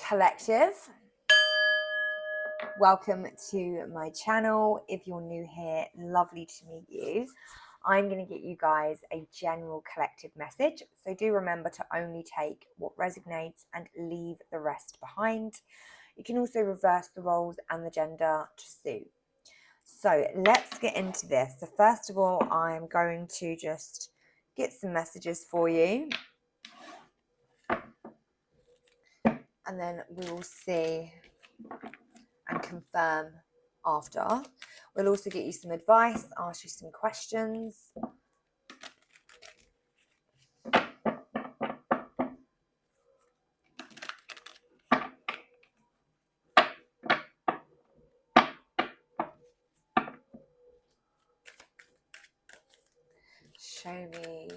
Collective, welcome to my channel. If you're new here, lovely to meet you. I'm going to get you guys a general collective message, so do remember to only take what resonates and leave the rest behind. You can also reverse the roles and the gender to suit. So let's get into this. So first of all, I'm going to just get some messages for you, and then we will see and confirm after. We'll also get you some advice, ask you some questions. Show me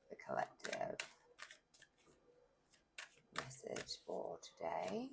the collective message for today.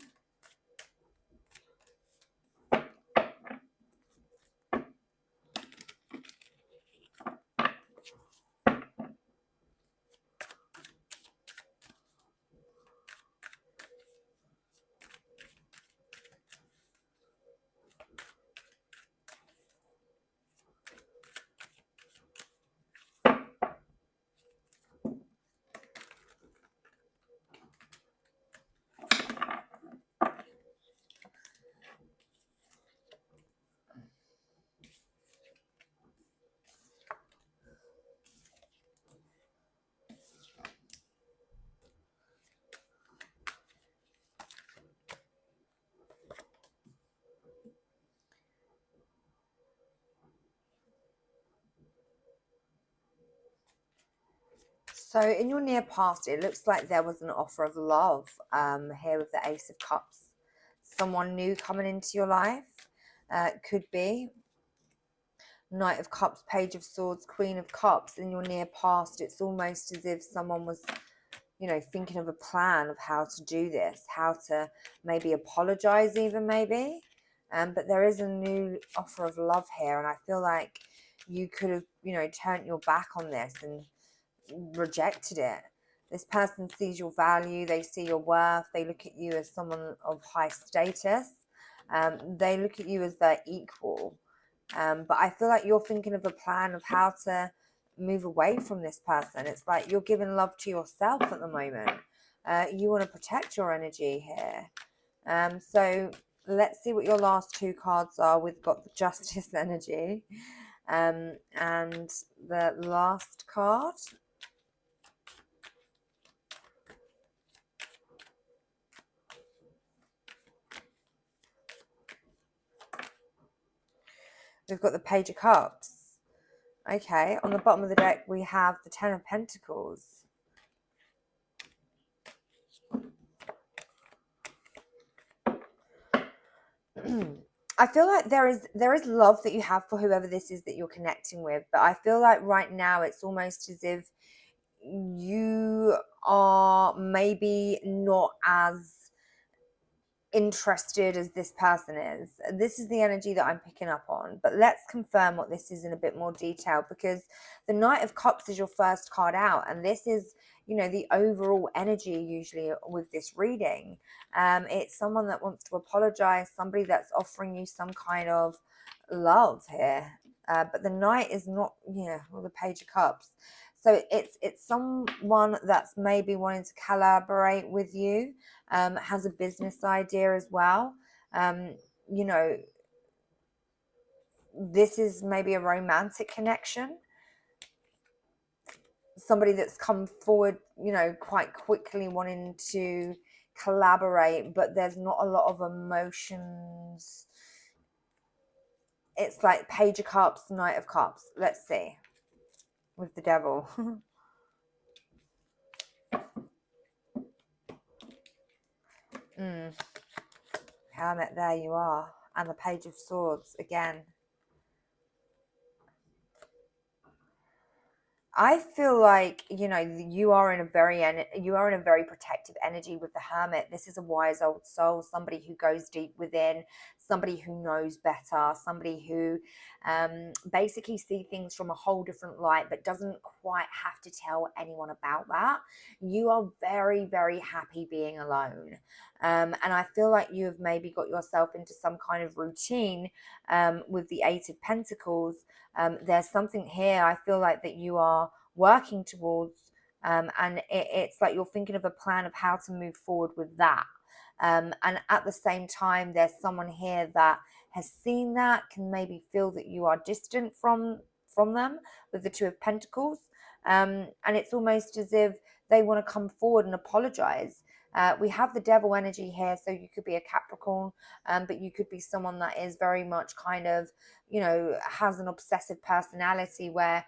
So in your near past, it looks like there was an offer of love here with the Ace of Cups. Someone new coming into your life. Could be Knight of Cups, Page of Swords, Queen of Cups. In your near past, it's almost as if someone was, thinking of a plan of how to do this, how to maybe apologize even maybe. But there is a new offer of love here, and I feel like you could have, turned your back on this and rejected it. This person sees your value, they see your worth, they look at you as someone of high status, they look at you as their equal. But I feel like you're thinking of a plan of how to move away from this person. It's like you're giving love to yourself at the moment. You want to protect your energy here. So let's see what your last two cards are. We've got the Justice energy and the last card. We've got the Page of Cups. Okay, on the bottom of the deck, we have the Ten of Pentacles. I feel like there is love that you have for whoever this is that you're connecting with, but I feel like right now it's almost as if you are maybe not as interested as this person is. This is the energy that I'm picking up on, but let's confirm what this is in a bit more detail, because the Knight of Cups is your first card out, and this is, the overall energy usually with this reading. It's someone that wants to apologize, somebody that's offering you some kind of love here, but the Knight is not, or the Page of Cups. So it's someone that's maybe wanting to collaborate with you, has a business idea as well. This is maybe a romantic connection. Somebody that's come forward, quite quickly wanting to collaborate, but there's not a lot of emotions. It's like Page of Cups, Knight of Cups. Let's see. With the Devil. Hermit, there you are. And the Page of Swords again. I feel like, you know, you are in a very protective energy with the Hermit. This is a wise old soul, somebody who goes deep within, somebody who knows better, somebody who basically see things from a whole different light, but doesn't quite have to tell anyone about that. You are very, very happy being alone. And I feel like you have maybe got yourself into some kind of routine with the Eight of Pentacles. There's something here I feel like that you are working towards, and it's like you're thinking of a plan of how to move forward with that. And at the same time, there's someone here that has seen that, can maybe feel that you are distant from them with the Two of Pentacles. And it's almost as if they want to come forward and apologize. We have the Devil energy here, so you could be a Capricorn, but you could be someone that is very much kind of, you know, has an obsessive personality where,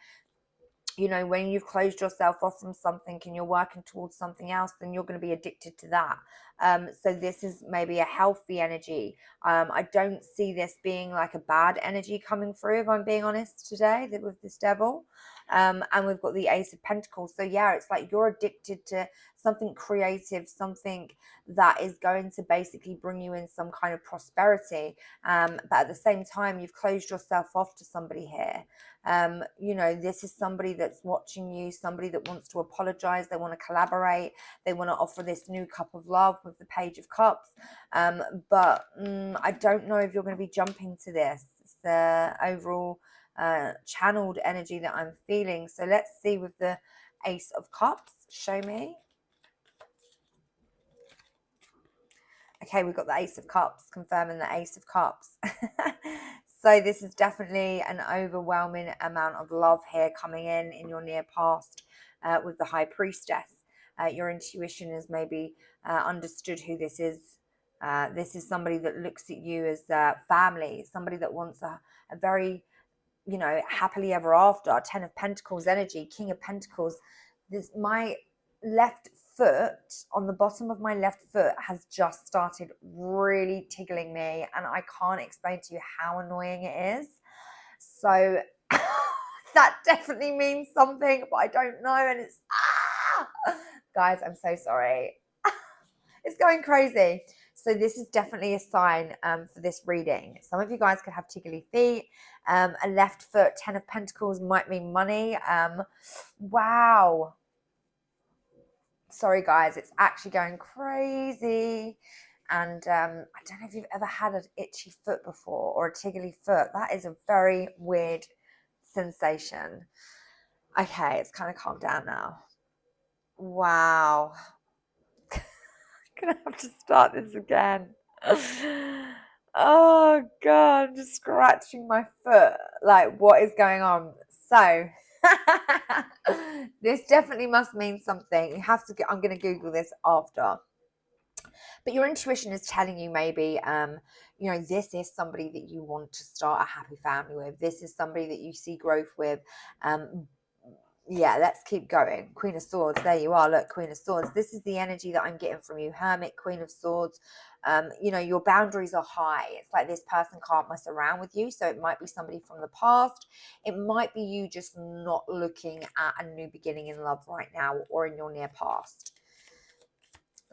you know, when you've closed yourself off from something and you're working towards something else, then you're going to be addicted to that. So this is maybe a healthy energy. I don't see this being like a bad energy coming through, if I'm being honest today, with this Devil. And we've got the Ace of Pentacles. So yeah, it's like you're addicted to something creative, something that is going to basically bring you in some kind of prosperity. But at the same time, you've closed yourself off to somebody here. You know, this is somebody that's watching you, somebody that wants to apologize, they want to collaborate, they want to offer this new cup of love with the Page of Cups. But I don't know if you're going to be jumping to this. It's the overall channeled energy that I'm feeling. So let's see with the Ace of Cups. Show me. Okay, we've got the Ace of Cups, confirming the Ace of Cups. So this is definitely an overwhelming amount of love here coming in your near past with the High Priestess. Your intuition has maybe understood who this is. This is somebody that looks at you as family, somebody that wants a very, you know, happily ever after. 10 of Pentacles energy, King of Pentacles. My left foot, on the bottom of my left foot, has just started really tickling me, and I can't explain to you how annoying it is. So that definitely means something, but I don't know. And it's guys, I'm so sorry. It's going crazy. So this is definitely a sign for this reading. Some of you guys could have tickly feet. A left foot, 10 of Pentacles might mean money. Wow. Sorry, guys. It's actually going crazy. And I don't know if you've ever had an itchy foot before or a tickly foot. That is a very weird sensation. Okay, it's kind of calmed down now. Wow. Gonna have to start this again. Oh god, I'm just scratching my foot. Like, what is going on? So this definitely must mean something. You have to get, I'm gonna Google this after. But your intuition is telling you maybe you know, this is somebody that you want to start a happy family with. This is somebody that you see growth with. Yeah, let's keep going. Queen of Swords, there you are. Look, Queen of Swords. This is the energy that I'm getting from you. Hermit, Queen of Swords. You know, your boundaries are high. It's like this person can't mess around with you. So it might be somebody from the past. It might be you just not looking at a new beginning in love right now or in your near past.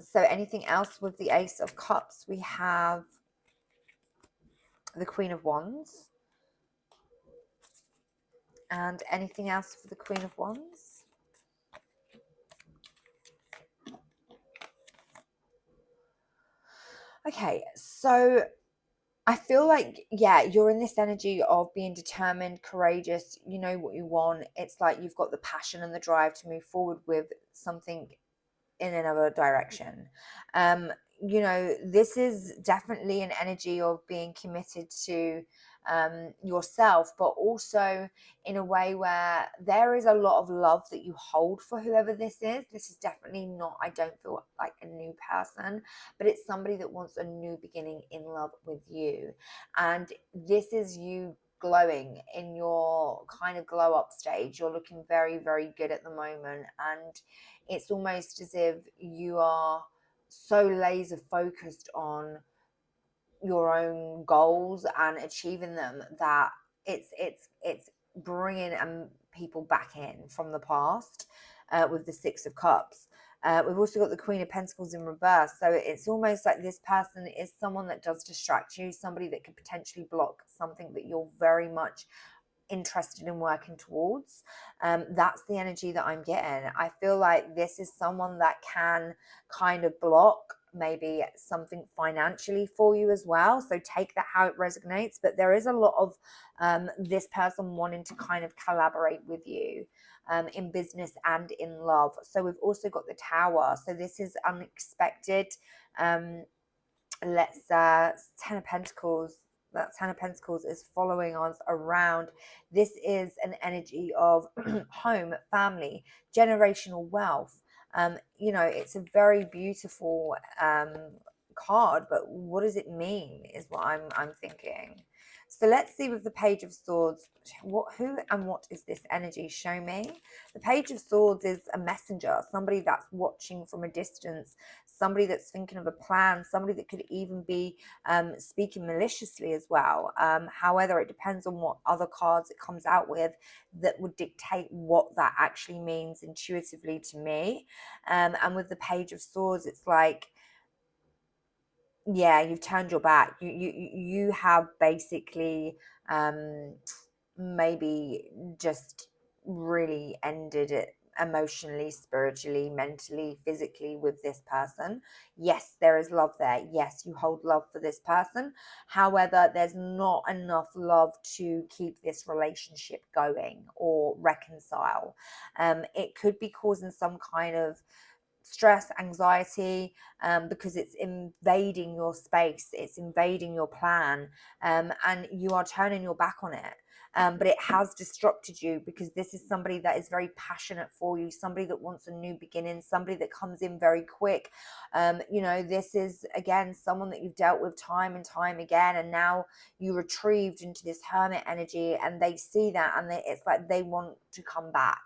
So anything else with the Ace of Cups? We have the Queen of Wands. And anything else for the Queen of Wands? Okay, so I feel like, yeah, you're in this energy of being determined, courageous, you know what you want. It's like you've got the passion and the drive to move forward with something in another direction. You know, this is definitely an energy of being committed to yourself, but also in a way where there is a lot of love that you hold for whoever this is. This is definitely not, I don't feel like a new person, but it's somebody that wants a new beginning in love with you. And this is you glowing in your kind of glow up stage. You're looking very, very good at the moment, and it's almost as if you are so laser focused on your own goals and achieving them that it's bringing people back in from the past with the Six of Cups. We've also got the Queen of Pentacles in reverse. So it's almost like this person is someone that does distract you, somebody that could potentially block something that you're very much interested in working towards. That's the energy that I'm getting. I feel like this is someone that can kind of block maybe something financially for you as well. So take that how it resonates. But there is a lot of this person wanting to kind of collaborate with you in business and in love. So we've also got the Tower. So this is unexpected. Let's 10 of Pentacles. That 10 of Pentacles is following us around. This is an energy of home, family, generational wealth. You know, it's a very beautiful card, but what does it mean is what I'm thinking. So let's see with the Page of Swords, who and what is this energy? Show me. The Page of Swords is a messenger, somebody that's watching from a distance, somebody that's thinking of a plan, somebody that could even be speaking maliciously as well. However, it depends on what other cards it comes out with that would dictate what that actually means intuitively to me. And with the Page of Swords, it's like, yeah, you've turned your back. You have basically maybe just really ended it emotionally, spiritually, mentally, physically with this person. Yes, there is love there. Yes, you hold love for this person. However, there's not enough love to keep this relationship going or reconcile. It could be causing some kind of stress, anxiety, because it's invading your space, it's invading your plan, and you are turning your back on it. But it has disrupted you because this is somebody that is very passionate for you, somebody that wants a new beginning, somebody that comes in very quick. You know, this is, again, someone that you've dealt with time and time again, and now you retrieved into this hermit energy, and they see that, and it's like they want to come back.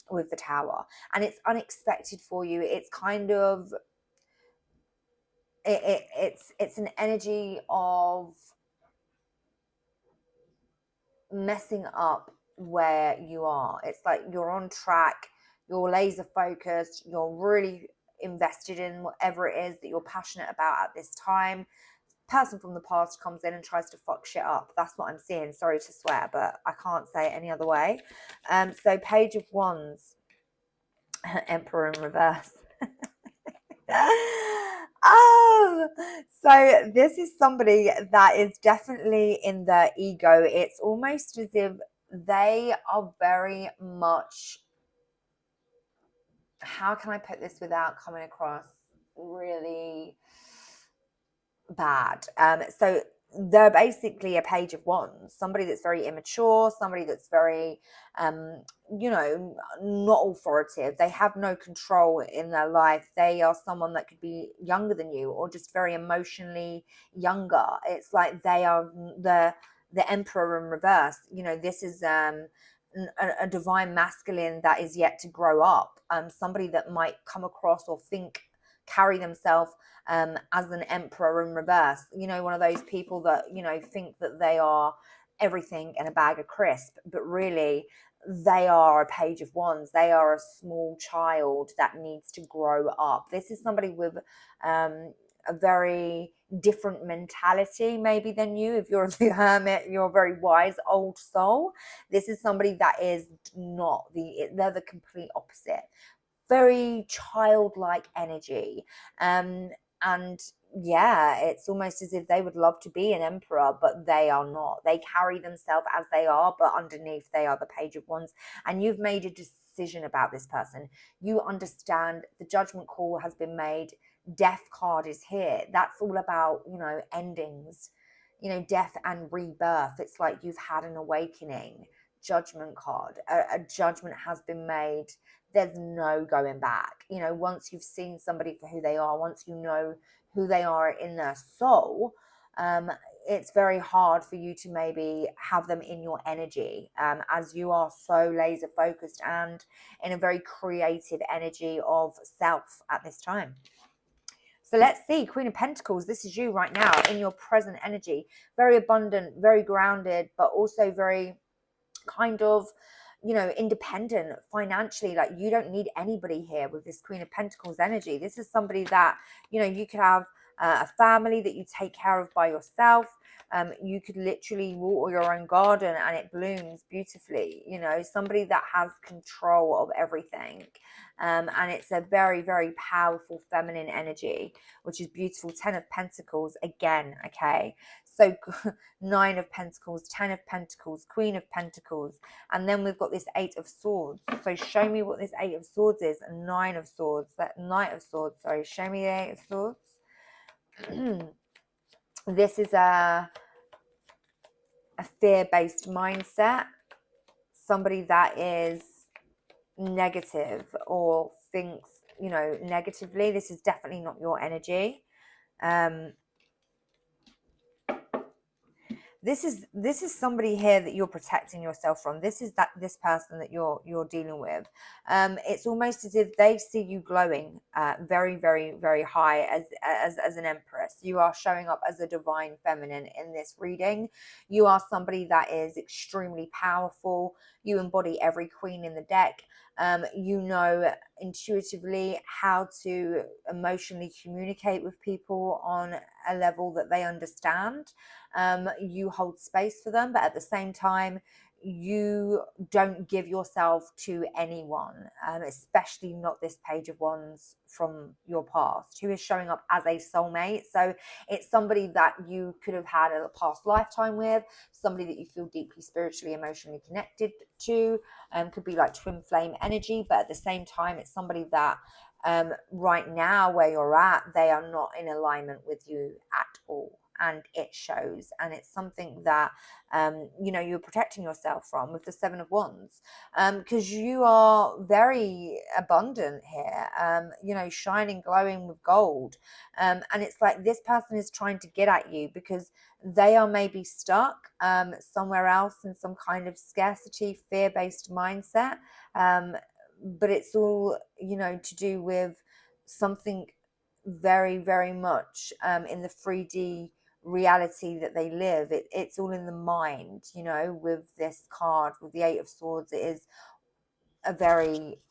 With the Tower, and it's unexpected for you. It's kind of it's an energy of messing up where you are. It's like you're on track, you're laser focused, you're really invested in whatever it is that you're passionate about at this time. Person from the past comes in and tries to fuck shit up. That's what I'm seeing. Sorry to swear, but I can't say it any other way. So Page of Wands, Emperor in reverse. Oh, so this is somebody that is definitely in their ego. It's almost as if they are very much, how can I put this without coming across really bad? So they're basically a Page of Wands, somebody that's very immature, somebody that's very, you know, not authoritative. They have no control in their life. They are someone that could be younger than you or just very emotionally younger. It's like they are the Emperor in reverse. You know, this is a divine masculine that is yet to grow up. Somebody that might come across or think, carry themselves as an emperor in reverse. You know, one of those people that, you know, think that they are everything in a bag of crisp, but really they are a Page of Wands. They are a small child that needs to grow up. This is somebody with a very different mentality maybe than you. If you're the hermit, you're a very wise old soul. This is somebody that is not they're the complete opposite. Very childlike energy. And yeah, it's almost as if they would love to be an emperor, but they are not. They carry themselves as they are, but underneath they are the Page of Wands. And you've made a decision about this person. You understand the judgment call has been made. Death card is here. That's all about, you know, endings, you know, death and rebirth. It's like you've had an awakening. Judgment card. A judgment has been made. There's no going back. You know, once you've seen somebody for who they are, once you know who they are in their soul, it's very hard for you to maybe have them in your energy, as you are so laser focused and in a very creative energy of self at this time. So let's see, Queen of Pentacles, this is you right now in your present energy. Very abundant, very grounded, but also very kind of, you know, independent financially. Like, you don't need anybody here with this Queen of Pentacles energy. This is somebody that, you know, you could have a family that you take care of by yourself. You could literally water your own garden and it blooms beautifully. You know, somebody that has control of everything. And it's a very, very powerful feminine energy, which is beautiful. 10 of Pentacles again, okay? So 9 of Pentacles, 10 of Pentacles, Queen of Pentacles, and then we've got this 8 of Swords. So show me what this 8 of Swords is, and 9 of Swords, that Knight of Swords, sorry, show me the 8 of Swords. This is a fear-based mindset, somebody that is negative or thinks, you know, negatively. This is definitely not your energy. This is somebody here that you're protecting yourself from. This person that you're dealing with. It's almost as if they see you glowing very, very, very high as an empress. You are showing up as a divine feminine in this reading. You are somebody that is extremely powerful. You embody every queen in the deck. You know intuitively how to emotionally communicate with people on a level that they understand. You hold space for them, but at the same time, you don't give yourself to anyone, especially not this Page of Wands from your past, who is showing up as a soulmate. So it's somebody that you could have had a past lifetime with, somebody that you feel deeply spiritually, emotionally connected to, could be like twin flame energy, but at the same time, it's somebody that right now where you're at, they are not in alignment with you at all. And it shows, and it's something that you know, you're protecting yourself from with the 7 of Wands, because you are very abundant here, you know, shining, glowing with gold, and it's like this person is trying to get at you because they are maybe stuck somewhere else in some kind of scarcity, fear-based mindset, but it's all, you know, to do with something very, very much in the 3D reality that they live. It's all in the mind, you know. With this card, with the 8 of Swords, it is a very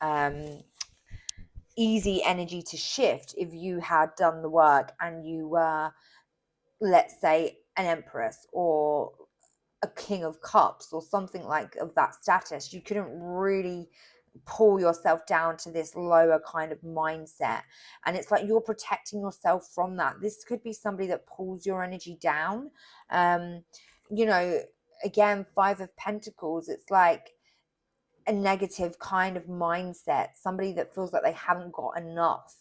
easy energy to shift if you had done the work and you were, let's say, an empress or a king of cups or something like of that status. You couldn't really pull yourself down to this lower kind of mindset, and it's like you're protecting yourself from that. This could be somebody that pulls your energy down. You know, again, 5 of Pentacles, it's like a negative kind of mindset, somebody that feels like they haven't got enough.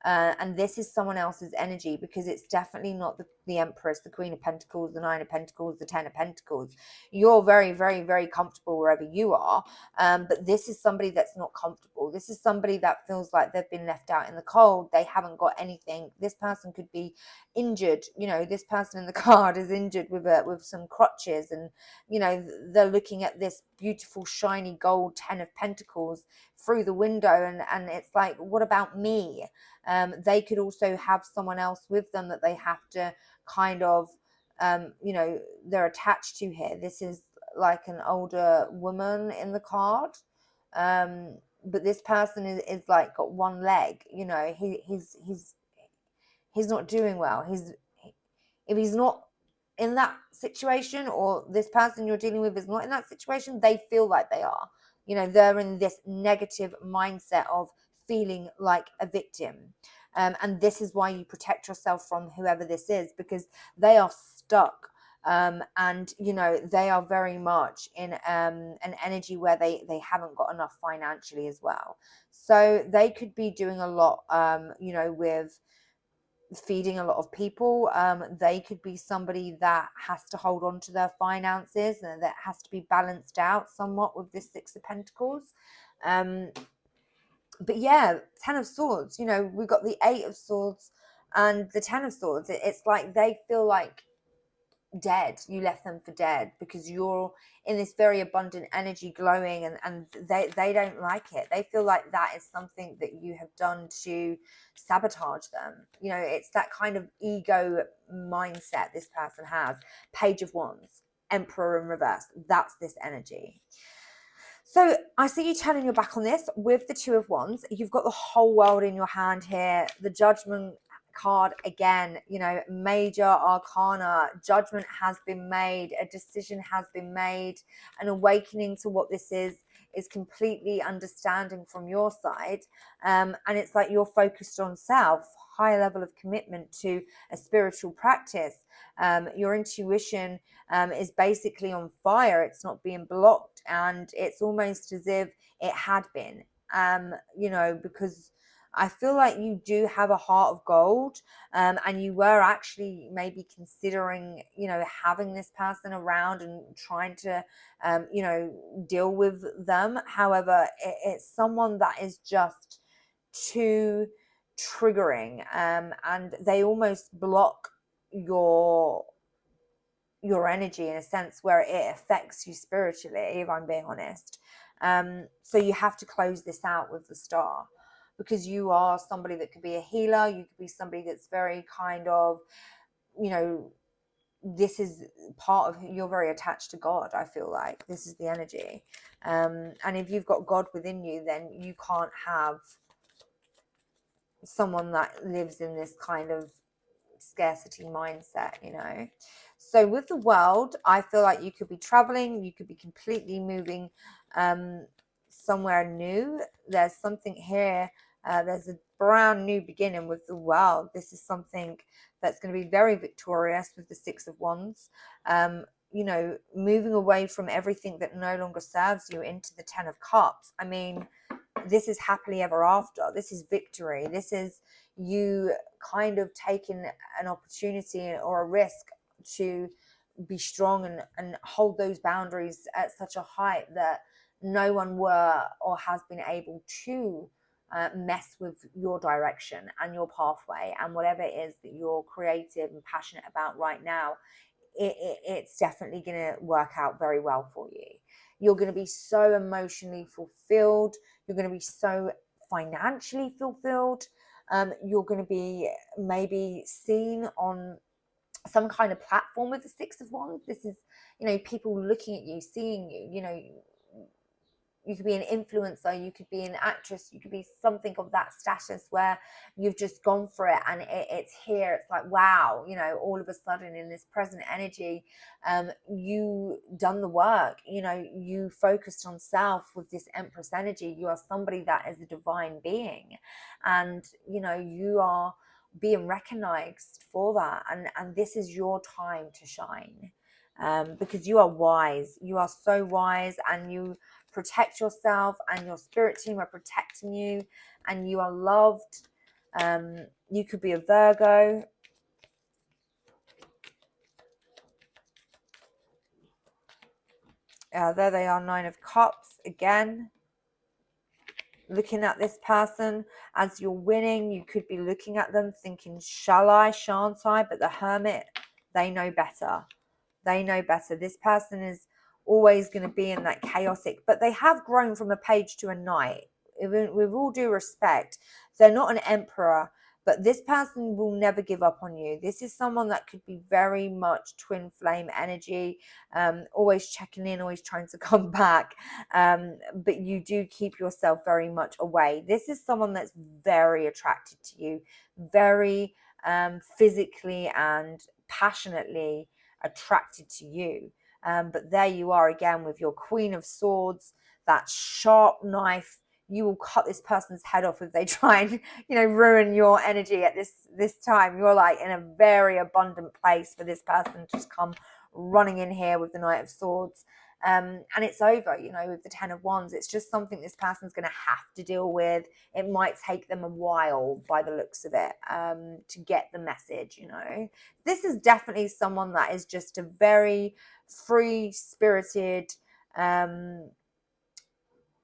And this is someone else's energy, because it's definitely not the Empress, the Queen of Pentacles, the 9 of Pentacles, the 10 of Pentacles. You're very, very, very comfortable wherever you are. But this is somebody that's not comfortable. This is somebody that feels like they've been left out in the cold. They haven't got anything. This person could be injured. You know, this person in the card is injured with some crutches, and you know, they're looking at this beautiful shiny gold 10 of Pentacles through the window, and it's like, what about me? They could also have someone else with them that they have to kind of you know, they're attached to here. This is like an older woman in the card, but this person is like got one leg. You know, he's not doing well. If he's not in that situation, or this person you're dealing with is not in that situation, they feel like they are. You know, they're in this negative mindset of feeling like a victim. And this is why you protect yourself from whoever this is, because they are stuck. And you know, they are very much in an energy where they haven't got enough financially as well. So they could be doing a lot, you know, with feeding a lot of people. They could be somebody that has to hold on to their finances, and that has to be balanced out somewhat with this 6 of Pentacles. But yeah, 10 of Swords, you know, we've got the 8 of Swords and the 10 of Swords. It's like they feel like dead. You left them for dead because you're in this very abundant energy, glowing, and they don't like it. They feel like that is something that you have done to sabotage them. You know, it's that kind of ego mindset this person has. Page of Wands. Emperor in reverse. That's this energy. So I see you turning your back on this with the Two of Wands. You've got the whole world in your hand here. The Judgment card again, major arcana. Judgment has been made. A decision has been made. An awakening to what this is completely understanding from your side. And it's like you're focused on self, high level of commitment to a spiritual practice. Your intuition is basically on fire. It's not being blocked, and it's almost as if it had been, because I feel like you do have a heart of gold, and you were actually maybe considering, having this person around and trying to, deal with them. However, it's someone that is just too triggering, and they almost block your energy in a sense where it affects you spiritually, if I'm being honest. So you have to close this out with the Star, because you are somebody that could be a healer. You could be somebody that's very kind of, this is part of, you're very attached to God. I feel like this is the energy. And if you've got God within you, then you can't have someone that lives in this kind of scarcity mindset. So with the World, I feel like you could be traveling, you could be completely moving somewhere new. There's something here, there's a brand new beginning with the World. This is something that's going to be very victorious with the Six of Wands. Moving away from everything that no longer serves you into the Ten of Cups. I mean, this is happily ever after. This is victory. This is you kind of taking an opportunity or a risk to be strong and hold those boundaries at such a height that no one were or has been able to mess with your direction and your pathway and whatever it is that you're creative and passionate about right now. It's definitely going to work out very well for you. You're going to be so emotionally fulfilled. You're going to be so financially fulfilled. You're going to be maybe seen on some kind of platform with the Six of Wands. This is, people looking at you, seeing you. You could be an influencer, you could be an actress, you could be something of that status where you've just gone for it and it's here. It's like, wow, all of a sudden in this present energy, you done the work, you focused on self with this Empress energy. You are somebody that is a divine being, and, you are being recognized for that. And this is your time to shine, because you are wise. You are so wise, and you protect yourself, and your spirit team are protecting you, and you are loved. You could be a Virgo. There they are, Nine of Cups again. Looking at this person as you're winning, you could be looking at them thinking, shall I, shan't I? But the Hermit, they know better. They know better. This person is always going to be in that chaotic, but they have grown from a page to a knight. With all due respect, they're not an emperor, but this person will never give up on you. This is someone that could be very much twin flame energy, always checking in, always trying to come back, but you do keep yourself very much away. This is someone that's very attracted to you, very physically and passionately attracted to you. But there you are again with your Queen of Swords, that sharp knife. You will cut this person's head off if they try and, ruin your energy at this time. You're like in a very abundant place for this person to just come running in here with the Knight of Swords. And it's over, with the Ten of Wands. It's just something this person's going to have to deal with. It might take them a while by the looks of it, to get the message, This is definitely someone that is just a very free-spirited,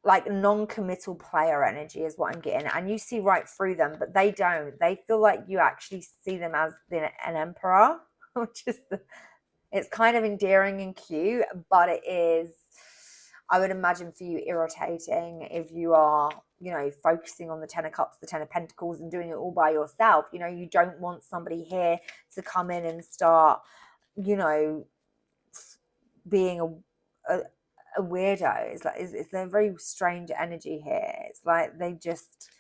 like non-committal player energy is what I'm getting. And you see right through them, but they don't. They feel like you actually see them as an emperor, which is it's kind of endearing and cute, but it is, I would imagine, for you irritating if you are, focusing on the Ten of Cups, the Ten of Pentacles, and doing it all by yourself. You don't want somebody here to come in and start, being a weirdo. It's like it's a very strange energy here. It's like they just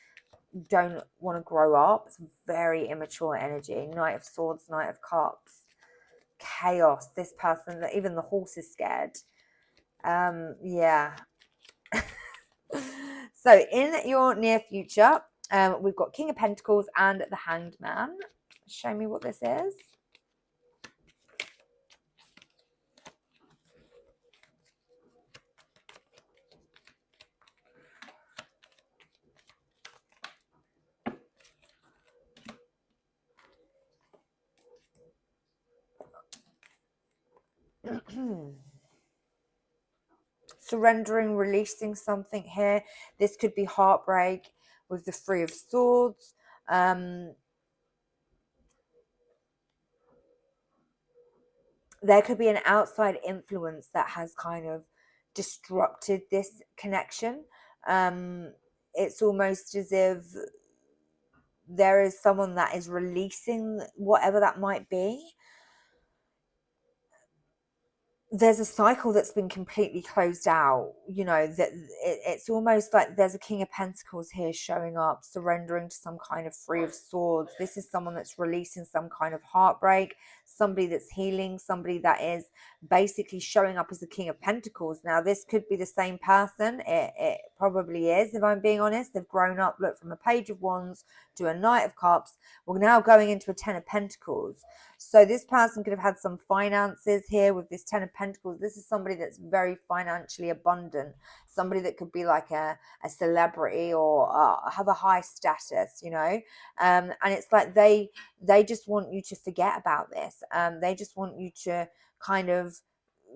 don't want to grow up. It's very immature energy. Knight of Swords, Knight of Cups, chaos. This person, that even the horse is scared. Yeah. So in your near future, we've got King of Pentacles and the Hanged Man. Show me what this is. Surrendering, releasing something here. This could be heartbreak with the Three of Swords. There could be an outside influence that has kind of disrupted this connection. It's almost as if there is someone that is releasing whatever that might be. There's a cycle that's been completely closed out, you know, that it's almost like there's a King of Pentacles here showing up, surrendering to some kind of Three of Swords. This is someone that's releasing some kind of heartbreak, somebody that's healing, somebody that is basically showing up as the King of Pentacles. Now, this could be the same person. It probably is, if I'm being honest. They've grown up, look, from a Page of Wands to a Knight of Cups. We're now going into a Ten of Pentacles. So this person could have had some finances here with this Ten of Pentacles. This is somebody that's very financially abundant, somebody that could be like a celebrity or have a high status, you know. And it's like they just want you to forget about this. They just want you to kind of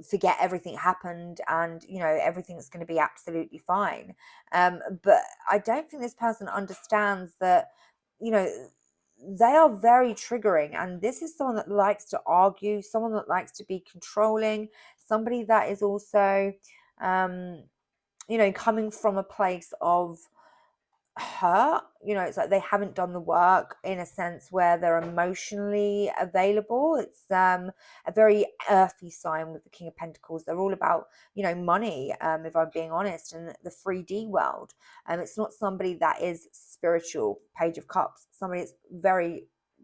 forget everything happened, and you know everything's going to be absolutely fine. But I don't think this person understands that, you know, they are very triggering, and this is someone that likes to argue, someone that likes to be controlling, somebody that is also you know, coming from a place of hurt. You know, it's like they haven't done the work in a sense where they're emotionally available. It's a very earthy sign with the King of Pentacles. They're all about, you know, money, if I'm being honest, and the 3D world. It's not somebody that is spiritual. Page of Cups, somebody that's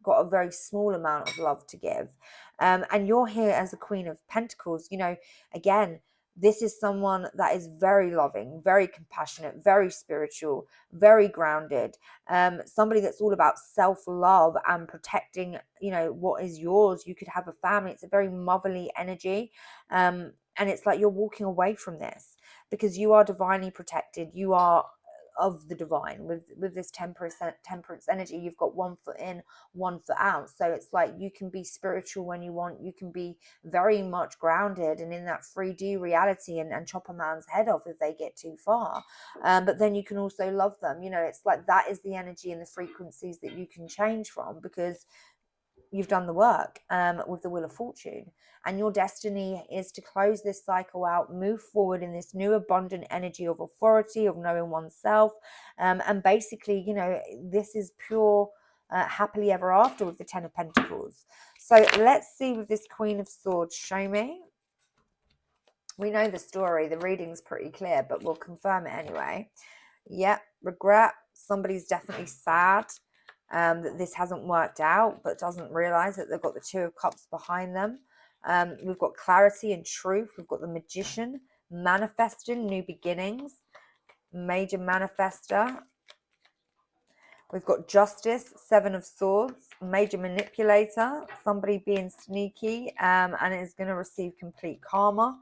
got a very small amount of love to give. And you're here as a Queen of Pentacles. You know, again, this is someone that is very loving, very compassionate, very spiritual, very grounded. Somebody that's all about self-love and protecting, you know, what is yours. You could have a family. It's a very motherly energy. And it's like you're walking away from this because you are divinely protected. You are of the divine with this temperance energy. You've got one foot in, one foot out. So it's like you can be spiritual when you want. You can be very much grounded and in that 3D reality and chop a man's head off if they get too far. But then you can also love them. You know, it's like that is the energy and the frequencies that you can change from because you've done the work with the Wheel of Fortune. And your destiny is to close this cycle out, move forward in this new abundant energy of authority, of knowing oneself. And basically, you know, this is pure happily ever after with the Ten of Pentacles. So let's see with this Queen of Swords. Show me. We know the story. The reading's pretty clear, but we'll confirm it anyway. Yep, regret. Somebody's definitely sad that this hasn't worked out, but doesn't realize that they've got the Two of Cups behind them. We've got clarity and truth. We've got the Magician, manifesting new beginnings, major manifester. We've got Justice, Seven of Swords, major manipulator, somebody being sneaky and is going to receive complete karma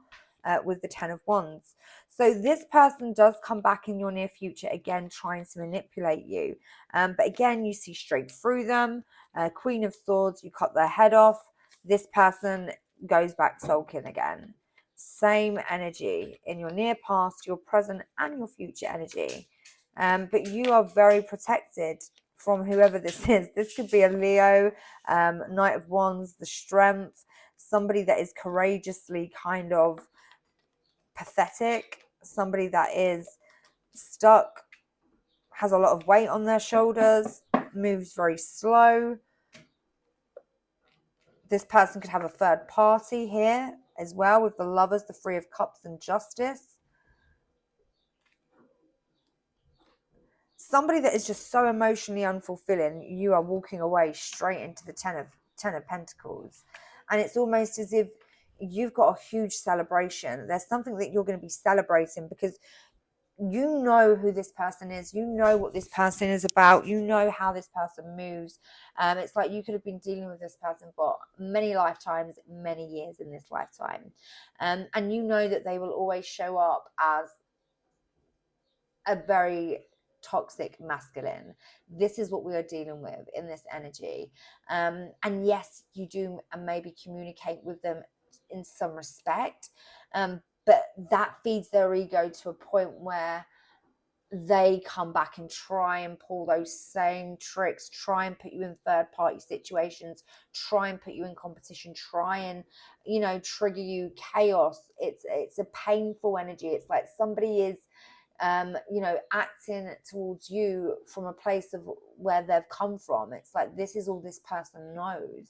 with the Ten of Wands. So this person does come back in your near future, again, trying to manipulate you. But again, you see straight through them. Queen of Swords, you cut their head off. This person goes back sulking again. Same energy in your near past, your present, and your future energy. But you are very protected from whoever this is. This could be a Leo, Knight of Wands, the strength, somebody that is courageously kind of pathetic, somebody that is stuck, has a lot of weight on their shoulders, moves very slow. This person could have a third party here. as well with the Lovers, the Three of Cups, and Justice. Somebody that is just so emotionally unfulfilling, you are walking away straight into the Ten of Pentacles. And it's almost as if you've got a huge celebration. There's something that you're going to be celebrating because you know who this person is, you know what this person is about, you know how this person moves. It's like you could have been dealing with this person for many lifetimes, many years in this lifetime, and you know that they will always show up as a very toxic masculine. This is what we are dealing with in this energy, and yes, you do and maybe communicate with them in some respect, but that feeds their ego to a point where they come back and try and pull those same tricks, try and put you in third party situations, try and put you in competition, try and, you know, trigger you chaos. It's a painful energy. It's like somebody is you know, acting towards you from a place of where they've come from. It's like this is all this person knows.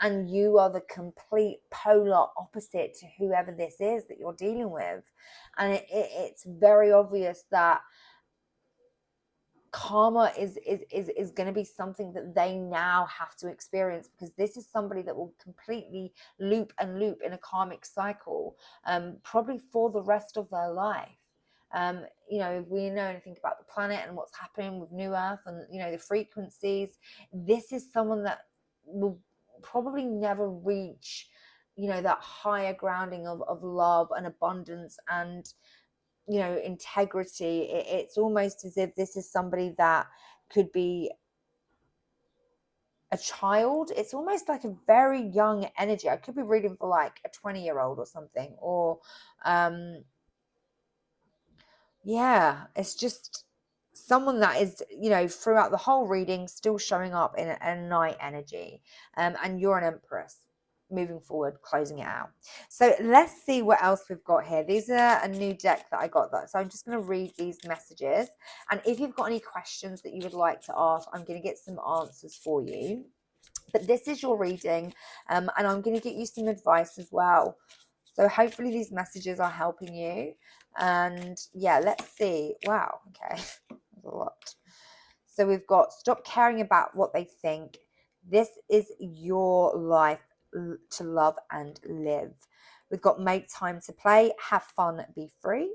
And you are the complete polar opposite to whoever this is that you're dealing with. And it's very obvious that karma is going to be something that they now have to experience, because this is somebody that will completely loop and loop in a karmic cycle, probably for the rest of their life. You know, if we know anything about the planet and what's happening with New Earth and, you know, the frequencies, this is someone that will probably never reach, you know, that higher grounding of love and abundance and, you know, integrity. It's almost as if this is somebody that could be a child. It's almost like a very young energy. I could be reading for like a 20-year-old or something, or yeah, it's just someone that is, you know, throughout the whole reading still showing up in a night energy, and you're an Empress moving forward, closing it out. So let's see what else we've got here. These are a new deck that I got, that so I'm just going to read these messages, and if you've got any questions that you would like to ask, I'm going to get some answers for you. But this is your reading, and I'm going to get you some advice as well. So hopefully these messages are helping you. And yeah, let's see. Wow, okay. That's a lot. So we've got stop caring about what they think. This is your life to love and live. We've got make time to play, have fun, be free.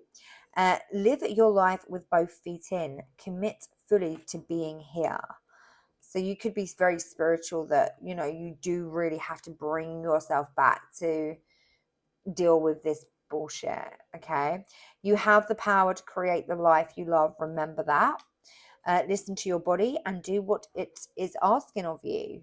Live your life with both feet in. Commit fully to being here. So you could be very spiritual, that, you know, you do really have to bring yourself back to deal with this bullshit. Okay, you have the power to create the life you love. Remember that. Listen to your body and do what it is asking of you.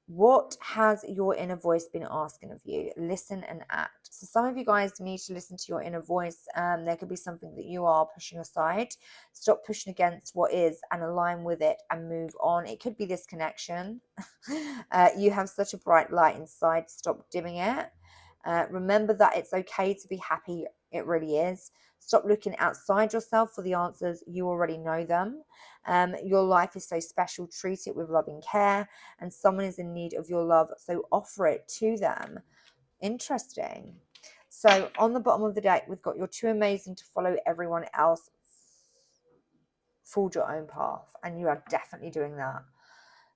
What has your inner voice been asking of you? Listen and act. So some of you guys need to listen to your inner voice. There could be something that you are pushing aside. Stop pushing against what is and align with it and move on. It could be this connection. You have such a bright light inside. Stop dimming it. Remember that it's okay to be happy. It really is. Stop looking outside yourself for the answers. You already know them. Your life is so special. Treat it with loving care, and someone is in need of your love, so offer it to them. Interesting. So on the bottom of the deck, we've got you're too amazing to follow everyone else. Forge your own path, and you are definitely doing that.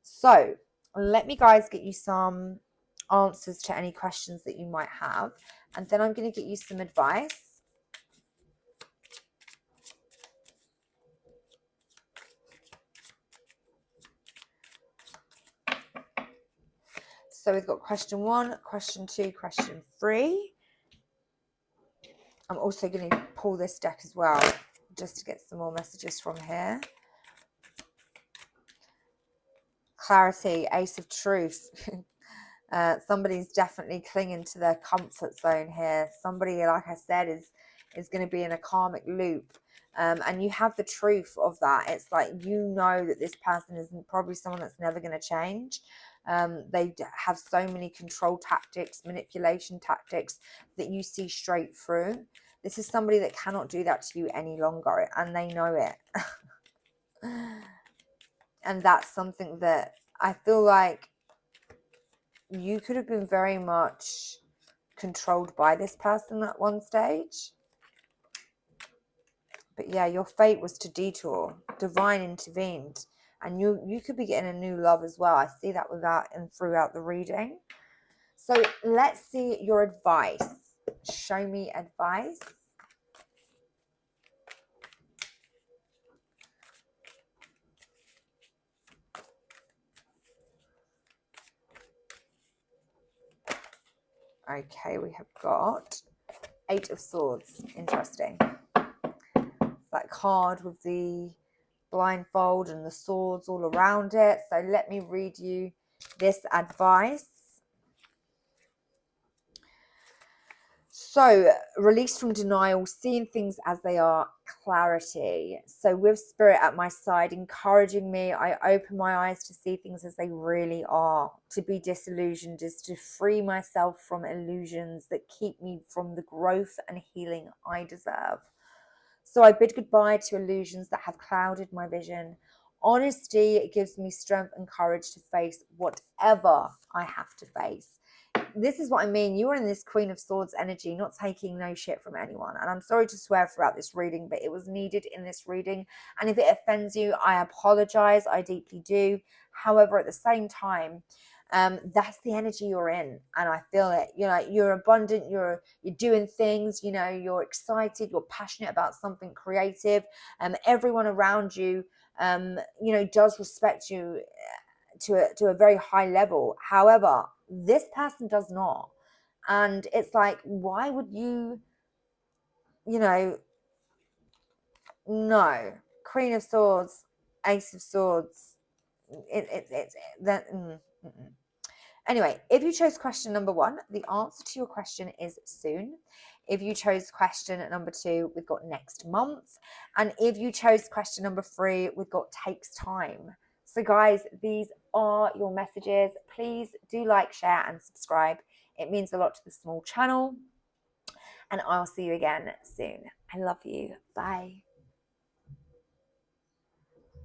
So let me, guys, get you some answers to any questions that you might have, and then I'm going to get you some advice. So we've got question 1, question 2, question 3. I'm also going to pull this deck as well, just to get some more messages from here. Clarity, Ace of Truth. Somebody's definitely clinging to their comfort zone here. Somebody, like I said, is going to be in a karmic loop. And you have the truth of that. It's like, you know that this person is probably someone that's never going to change. They have so many control tactics, manipulation tactics that you see straight through. This is somebody that cannot do that to you any longer, and they know it. And that's something that I feel like you could have been very much controlled by this person at one stage. But yeah, your fate was to detour. Divine intervened. And you could be getting a new love as well. I see that without and throughout the reading. So let's see your advice. Show me advice. Okay, we have got 8 of Swords. Interesting. That card with the blindfold and the swords all around it. So let me read you this advice. So, release from denial, seeing things as they are, clarity. So, with Spirit at my side, encouraging me, I open my eyes to see things as they really are. To be disillusioned is to free myself from illusions that keep me from the growth and healing I deserve. So, I bid goodbye to illusions that have clouded my vision. Honesty gives me strength and courage to face whatever I have to face. This is what I mean. You are in this Queen of Swords energy, not taking no shit from anyone. And I'm sorry to swear throughout this reading, but it was needed in this reading. And if it offends you, I apologize. I deeply do. However, at the same time, that's the energy you're in, and I feel it. You know, you're abundant. You're doing things. You know, you're excited. You're passionate about something creative. Everyone around you, you know, does respect you to a very high level. However, this person does not. And it's like, why would you, you know, no. Queen of Swords, Ace of Swords. It's that. Anyway, if you chose question number 1, the answer to your question is soon. If you chose question number 2, we've got next month. And if you chose question number 3, we've got takes time. So guys, these are your messages. Please do like, share and subscribe. It means a lot to the small channel. And I'll see you again soon. I love you. Bye.